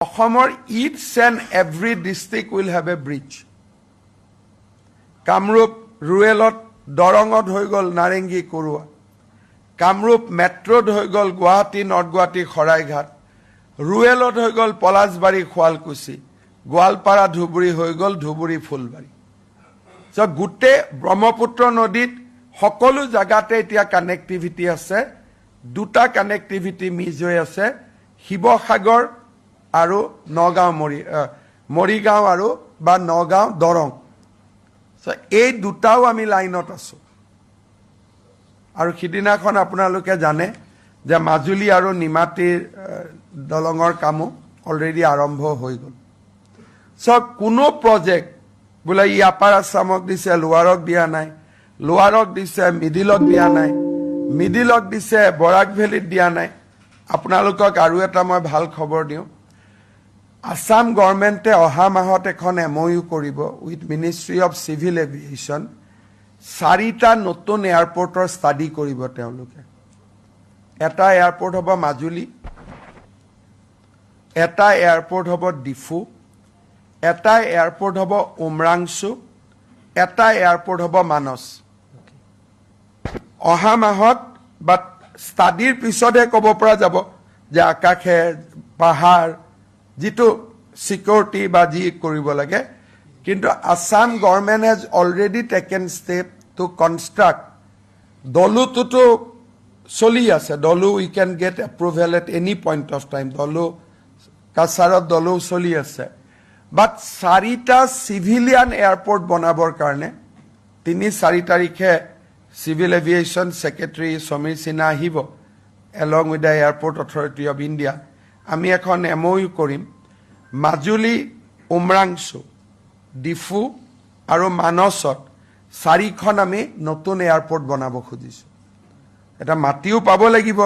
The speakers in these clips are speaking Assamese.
অসমৰ each and every district will have a bridge. Kamrup ৰুৰেলত দৰঙত হৈ গ'ল নাৰেংগী কৰোৱা, কামৰূপ মেট্ৰ'ত হৈ গ'ল গুৱাহাটী নৰ্থ গুৱাহাটী শৰাইঘাট, ৰুৰেলত হৈ গ'ল পলাশবাৰী শুৱালকুছি, গোৱালপাৰা ধুবুৰী হৈ গ'ল ধুবুৰী ফুলবাৰী। গোটেই ব্ৰহ্মপুত্ৰ নদীত সকলো জাগাতে এতিয়া কানেক্টিভিটি আছে। দুটা কানেক্টিভিটি মিজ হৈ আছে, শিৱসাগৰ আৰু নগাঁও মৰিগাঁও আৰু বা নগাঁও দৰং। এই দুটাও আমি লাইনত আছো। আৰু সিদিনাখন আপোনালোকে জানে যে মাজুলী আৰু নিমাতীৰ দলঙৰ কামো অলৰেডি আৰম্ভ হৈ গ'ল। কোনো প্ৰজেক্ট বোলে ই আপাৰ আছামক দিছে, লোৱাৰক দিয়া নাই, লোৱাৰক দিছে মিডিলক দিয়া নাই, মিডিলক দিছে বৰাক ভেলীত দিয়া নাই। আপোনালোকক আৰু এটা মই ভাল খবৰ দিওঁ, আসাম গভৰ্ণমেণ্টে অহা মাহত এখন MOU কৰিব with ministry of civil aviation. 4টা নতুন এয়াৰপৰ্টৰ ষ্টাডি কৰিব তেওঁলোকে। এটা এয়াৰপৰ্ট হ'ব মাজুলী, এটা এয়াৰপৰ্ট হ'ব ডিফু, এটা এয়াৰপৰ্ট হ'ব উমৰাংচু, এটা এয়াৰপৰ্ট হ'ব মানস। অহা মাহত বা ষ্টাডিৰ পিছতহে ক'ব পৰা যাব যে আকাশে পাহাৰ যিটো সিকিউৰিটি বা যি কৰিব লাগে। কিন্তু Assam government has already taken step to construct. দলুটোতো চলি আছে, Doloo we can get approval at any point of time, Doloo কাছাৰত দলু চলি আছে। বাট 4টা চিভিলিয়ান এয়াৰপৰ্ট বনাবৰ কাৰণে 3-4 তাৰিখে civil aviation secretary Sameer Sinha আহিব along with the airport authority of India. আমি এখন MOU কৰিম। মাজুলী, উমৰাংচু, ডিফু আৰু মানসত 4খন আমি নতুন এয়াৰপৰ্ট বনাব খুজিছোঁ। এটা মাটিও পাব লাগিব।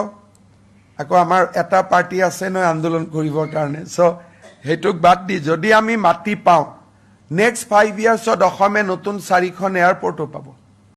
আকৌ আমাৰ এটা পাৰ্টি আছে নহয় আন্দোলন কৰিবৰ কাৰণে। সেইটোক বাদ দি যদি আমি মাটি পাওঁ, নেক্সট 5 ইয়াৰ্ছত অসমে নতুন 4খন এয়াৰপৰ্টো পাব।